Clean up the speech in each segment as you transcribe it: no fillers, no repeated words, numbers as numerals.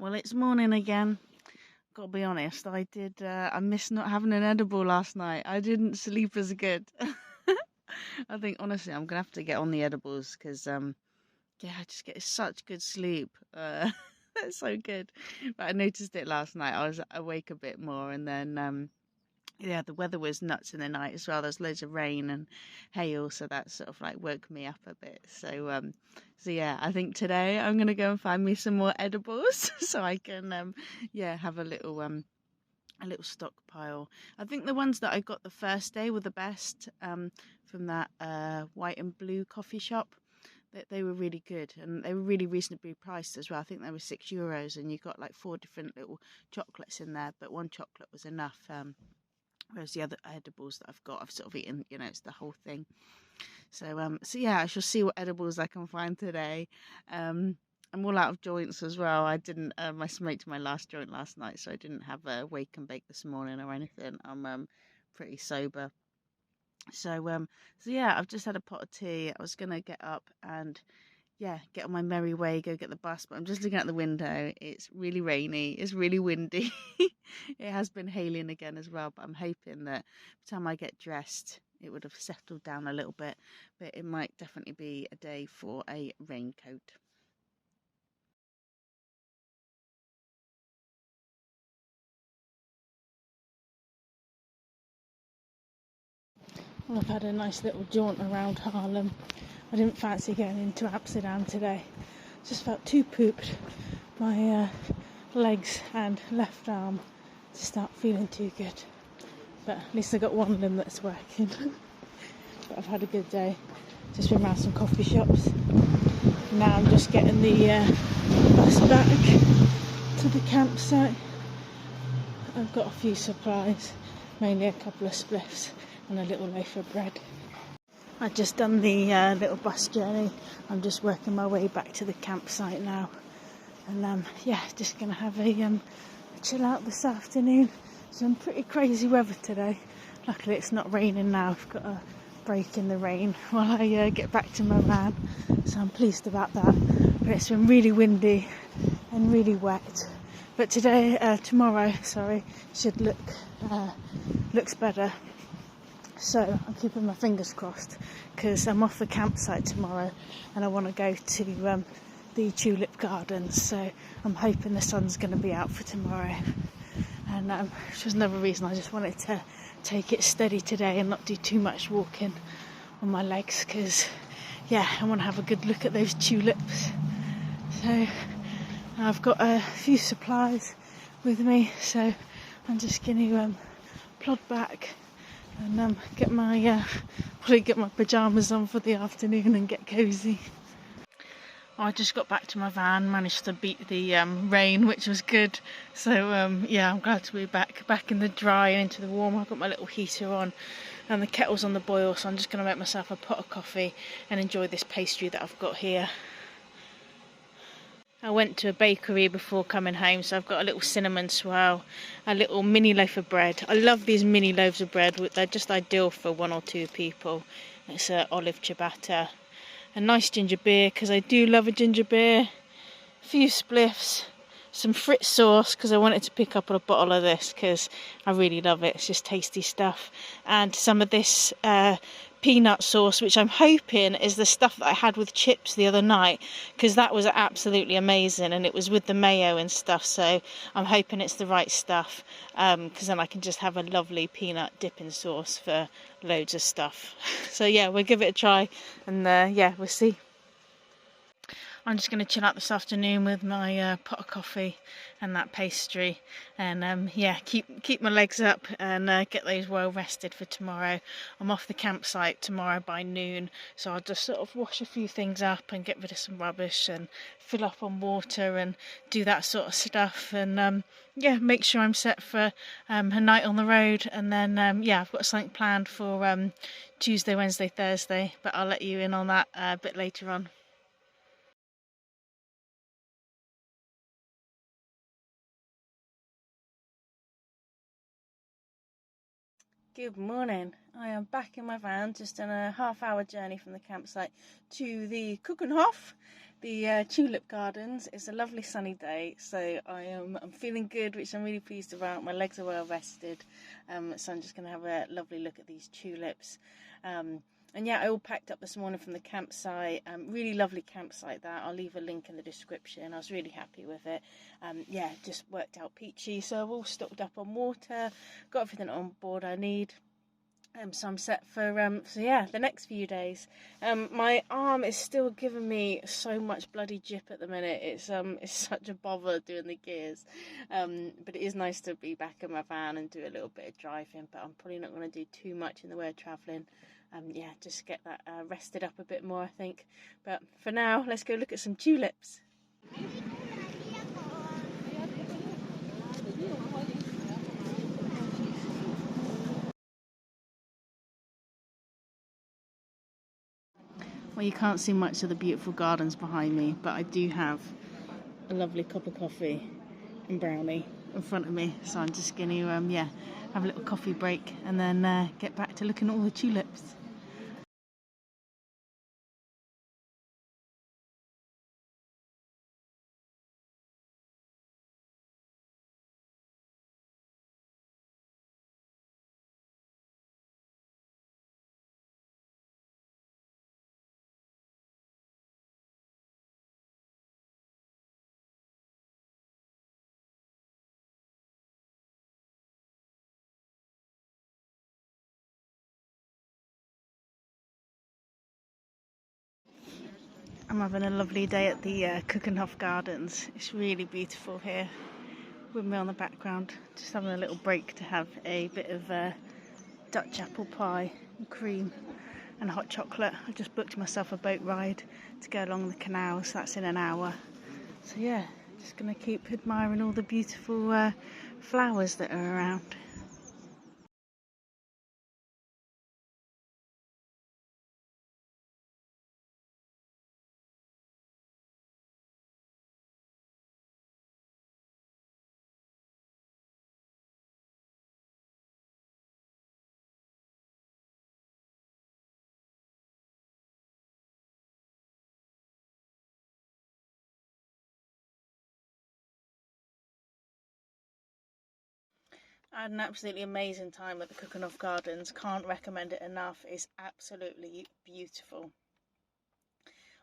Well, it's morning again. Gotta be honest, I missed not having an edible last night. I didn't sleep as good. I think honestly, I'm gonna have to get on the edibles because yeah, I just get such good sleep. That's so good. But I noticed it last night. I was awake a bit more, and then yeah, the weather was nuts in the night as well. There's loads of rain and hail, so that sort of like woke me up a bit. So yeah, I think today I'm gonna go and find me some more edibles so I can yeah, have a little stockpile. I think the ones that I got the first day were the best from that white and blue coffee shop. They were really good and they were really reasonably priced as well. I think they were €6 and you got like 4 different little chocolates in there, but one chocolate was enough. Whereas the other edibles that I've sort of eaten, it's the whole thing. So yeah, I shall see what edibles I can find today. I'm all out of joints as well. I didn't, I smoked my last joint last night, so I didn't have a wake and bake this morning or anything. I'm pretty sober. So yeah, I've just had a pot of tea. I was gonna get up and yeah, get on my merry way, go get the bus, but I'm just looking out the window. It's really rainy, it's really windy. It has been hailing again as well, but I'm hoping that by the time I get dressed, it would have settled down a little bit, but it might definitely be a day for a raincoat. Well, I've had a nice little jaunt around Harlem. I didn't fancy going into Amsterdam today. Just felt too pooped. My legs and left arm to start feeling too good. But at least I got one limb that's working. But I've had a good day. Just been around some coffee shops. Now I'm just getting the bus back to the campsite. I've got a few supplies, mainly a couple of spliffs and a little loaf of bread. I've just done the little bus journey. I'm just working my way back to the campsite now. And yeah, just going to have a chill out this afternoon. Some pretty crazy weather today. Luckily it's not raining now. I've got a break in the rain while I get back to my van. So I'm pleased about that. But it's been really windy and really wet. But tomorrow, should looks better. So I'm keeping my fingers crossed because I'm off the campsite tomorrow and I want to go to the Tulip Gardens. So I'm hoping the sun's going to be out for tomorrow. And which was another reason I just wanted to take it steady today and not do too much walking on my legs because, yeah, I want to have a good look at those tulips. So I've got a few supplies with me, so I'm just going to plod back and probably get my pyjamas on for the afternoon and get cosy. I just got back to my van, managed to beat the rain, which was good. So yeah, I'm glad to be back in the dry and into the warm. I've got my little heater on and the kettle's on the boil, so I'm just going to make myself a pot of coffee and enjoy this pastry that I've got here. I went to a bakery before coming home, so I've got a little cinnamon swirl, a little mini loaf of bread. I love these mini loaves of bread, they're just ideal for 1 or 2 people. It's olive ciabatta, a nice ginger beer, because I do love a ginger beer, a few spliffs, some Fritz sauce, because I wanted to pick up a bottle of this, because I really love it, it's just tasty stuff, and some of this peanut sauce, which I'm hoping is the stuff that I had with chips the other night, because that was absolutely amazing and it was with the mayo and stuff, so I'm hoping it's the right stuff, because then I can just have a lovely peanut dipping sauce for loads of stuff. So yeah, we'll give it a try and yeah, we'll see. I'm just going to chill out this afternoon with my pot of coffee and that pastry, and yeah, keep my legs up and get those well rested for tomorrow. I'm off the campsite tomorrow by noon, so I'll just sort of wash a few things up and get rid of some rubbish and fill up on water and do that sort of stuff, and yeah, make sure I'm set for a night on the road, and then yeah, I've got something planned for Tuesday, Wednesday, Thursday, but I'll let you in on that a bit later on. Good morning. I am back in my van, just on a half-hour journey from the campsite to the Keukenhof. the tulip gardens. It's a lovely sunny day, so I'm feeling good, which I'm really pleased about. My legs are well rested, so I'm just going to have a lovely look at these tulips. And yeah, I all packed up this morning from the campsite. Really lovely campsite that. I'll leave a link in the description. I was really happy with it. Yeah, just worked out peachy. So I've all stocked up on water, got everything on board I need. So I'm set for yeah, the next few days. My arm is still giving me so much bloody jip at the minute. It's such a bother doing the gears. But it is nice to be back in my van and do a little bit of driving. But I'm probably not going to do too much in the way of travelling. Yeah, just get that rested up a bit more, I think. But for now, let's go look at some tulips. Well, you can't see much of the beautiful gardens behind me, but I do have a lovely cup of coffee and brownie in front of me. So I'm just going to, yeah, have a little coffee break and then get back to looking at all the tulips. I'm having a lovely day at the Keukenhof gardens. It's really beautiful here. With me on the background, just having a little break to have a bit of Dutch apple pie and cream and hot chocolate. I just booked myself a boat ride to go along the canal, so that's in an hour. So yeah, just going to keep admiring all the beautiful flowers that are around. I had an absolutely amazing time at the Keukenhof Gardens. Can't recommend it enough. It's absolutely beautiful.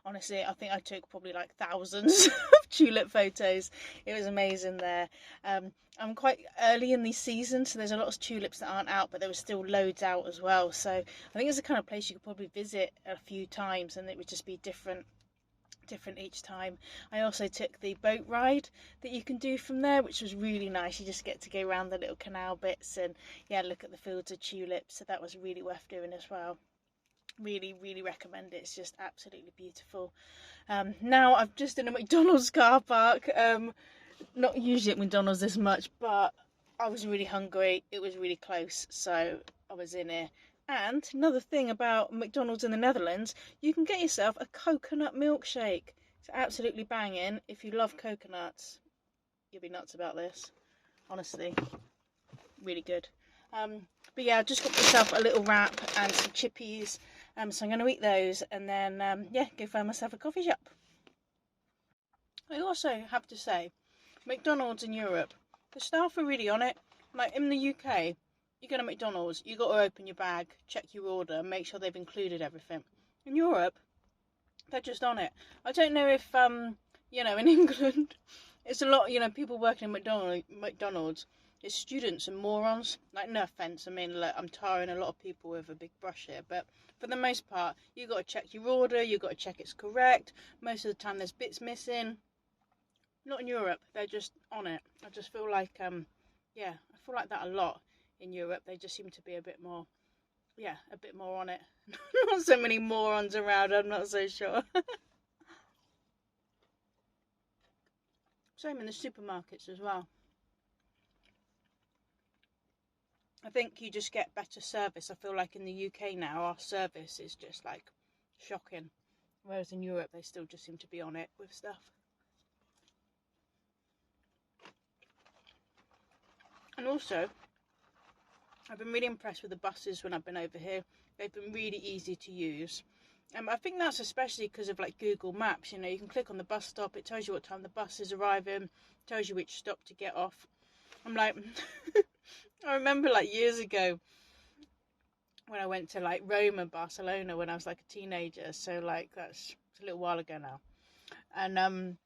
Honestly, I think I took probably like thousands of tulip photos. It was amazing there. I'm quite early in the season, so there's a lot of tulips that aren't out, but there were still loads out as well. So I think it's the kind of place you could probably visit a few times and it would just be different each time. I also took the boat ride that you can do from there, which was really nice. You just get to go around the little canal bits and yeah, look at the fields of tulips. So that was really worth doing as well. Really recommend it. It's just absolutely beautiful. Now I'm just in a McDonald's car park. Not usually at McDonald's this much, but I was really hungry. It was really close, so I was in here. And another thing about McDonald's in the Netherlands, you can get yourself a coconut milkshake. It's absolutely banging. If you love coconuts, you'll be nuts about this. Honestly, really good. But yeah, I just got myself a little wrap and some chippies. So I'm going to eat those and then, yeah, go find myself a coffee shop. I also have to say, McDonald's in Europe, the staff are really on it. Like in the UK, you go to McDonald's, you got to open your bag, check your order, make sure they've included everything. In Europe, they're just on it. I don't know if, you know, in England, it's a lot, you know, people working in McDonald's. It's students and morons. Like, no offence, I mean, like, I'm tiring a lot of people with a big brush here, but for the most part, you got to check your order, you got to check it's correct. Most of the time, there's bits missing. Not in Europe. They're just on it. I just feel like, yeah, I feel like that a lot in Europe. They just seem to be a bit more, yeah, a bit more on it. Not so many morons around, I'm not so sure. Same in the supermarkets as well. I think you just get better service. I feel like in the UK now, our service is just like shocking. Whereas in Europe, they still just seem to be on it with stuff. And also, I've been really impressed with the buses when I've been over here. They've been really easy to use. I think that's especially because of like Google Maps. You know, you can click on the bus stop, it tells you what time the bus is arriving, tells you which stop to get off. I'm like, I remember like years ago when I went to like Rome and Barcelona when I was like a teenager. So like that's a little while ago now, and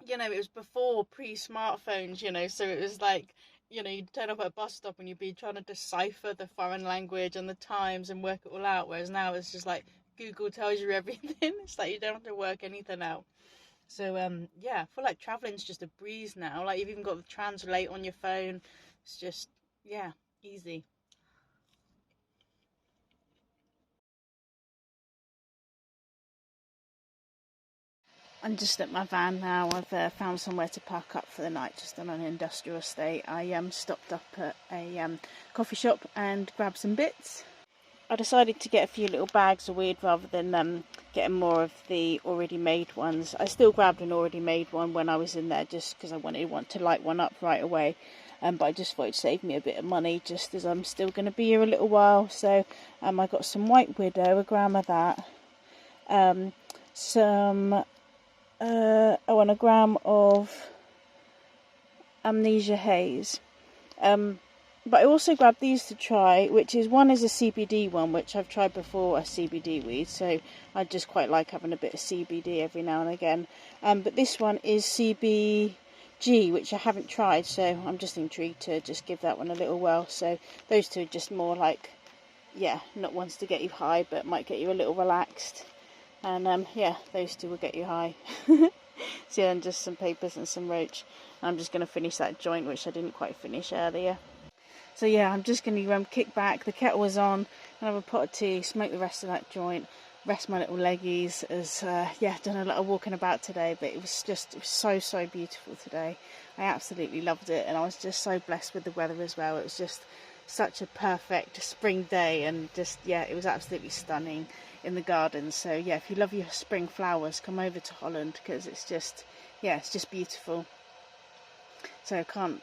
you know, it was before pre-smartphones. You know, so it was like, you know, you'd turn up at a bus stop and you'd be trying to decipher the foreign language and the times and work it all out. Whereas now it's just like Google tells you everything. It's like you don't have to work anything out. So yeah, I feel like traveling's just a breeze now. Like you've even got the translate on your phone. It's just, yeah, easy. I'm just at my van now. I've found somewhere to park up for the night, just on an industrial estate. I stopped up at a coffee shop and grabbed some bits. I decided to get a few little bags of weed rather than getting more of the already made ones. I still grabbed an already made one when I was in there just because I want to light one up right away. But I just thought it'd save me a bit of money just as I'm still going to be here a little while. So I got some White Widow, a gram of that. And a gram of Amnesia Haze. But I also grabbed these to try, which is one is a CBD one, which I've tried before, a CBD weed, so I just quite like having a bit of CBD every now and again. But this one is CBG, which I haven't tried, so I'm just intrigued to just give that one a little whirl. So those two are just more like, yeah, not ones to get you high, but might get you a little relaxed. And yeah, those two will get you high. So yeah, and just some papers and some roach. I'm just going to finish that joint, which I didn't quite finish earlier. So yeah, I'm just going to kick back. The kettle was on, and have a pot of tea, smoke the rest of that joint, rest my little leggies. As yeah, done a lot of walking about today, but it was so beautiful today. I absolutely loved it, and I was just so blessed with the weather as well. It was just such a perfect spring day, and just, yeah, it was absolutely stunning in the garden. So yeah, if you love your spring flowers, come over to Holland, because it's just, yeah, it's just beautiful. So I can't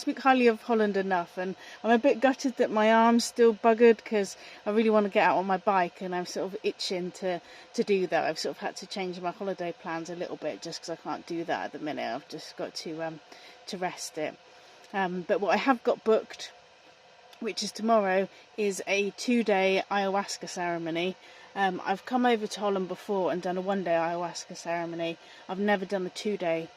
speak highly of Holland enough, and I'm a bit gutted that my arm's still buggered because I really want to get out on my bike, and I'm sort of itching to do that. I've sort of had to change my holiday plans a little bit just because I can't do that at the minute. I've just got to rest it. But what I have got booked, which is tomorrow, is a 2-day ayahuasca ceremony. I've come over to Holland before and done a 1-day ayahuasca ceremony. I've never done the 2-day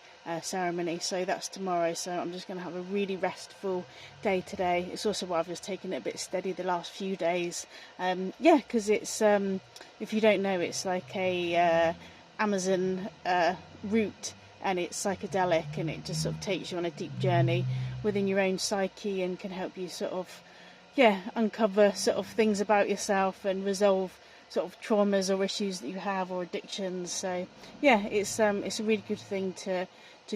ceremony, so that's tomorrow. So I'm just going to have a really restful day today. It's also why I've just taken it a bit steady the last few days. Yeah, because it's if you don't know, it's like a Amazon route, and it's psychedelic, and it just sort of takes you on a deep journey within your own psyche and can help you sort of, yeah, uncover sort of things about yourself and resolve sort of traumas or issues that you have, or addictions. So yeah, it's a really good thing to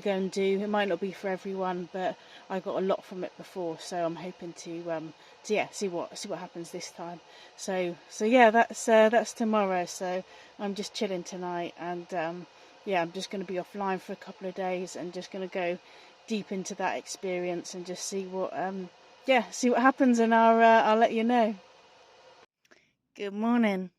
go and do. It might not be for everyone, but I got a lot from it before, so I'm hoping to yeah, see what happens this time. So yeah, that's tomorrow. So I'm just chilling tonight, and yeah, I'm just going to be offline for a couple of days and just going to go deep into that experience and just see what see what happens, and I'll let you know. Good morning.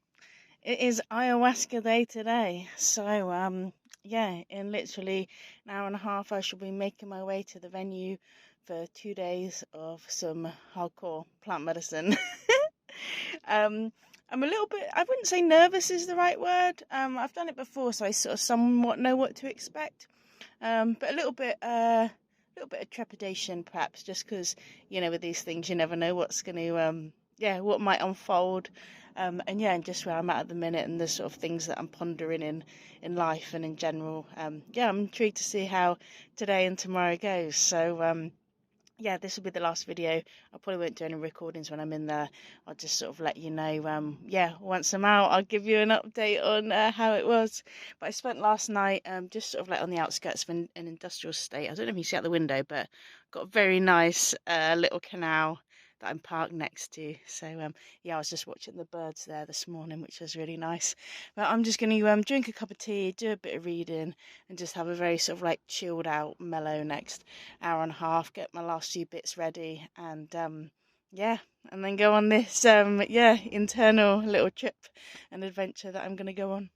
It is ayahuasca day today, so yeah, in literally an hour and a half I shall be making my way to the venue for 2 days of some hardcore plant medicine. I'm a little bit, I wouldn't say nervous is the right word. I've done it before, so I sort of somewhat know what to expect. But a little bit of trepidation, perhaps, just because, you know, with these things you never know what's going to what might unfold. And yeah, and just where I'm at the minute, and the sort of things that I'm pondering in life and in general. Yeah, I'm intrigued to see how today and tomorrow goes. So yeah, this will be the last video. I probably won't do any recordings when I'm in there. I'll just sort of let you know, yeah, once I'm out, I'll give you an update on how it was. But I spent last night just sort of like on the outskirts of an industrial estate. I don't know if you see out the window, but got a very nice little canal that I'm parked next to. So yeah, I was just watching the birds there this morning, which was really nice. But I'm just going to drink a cup of tea, do a bit of reading, and just have a very sort of like chilled out, mellow next hour and a half, get my last few bits ready, and yeah, and then go on this, internal little trip and adventure that I'm going to go on.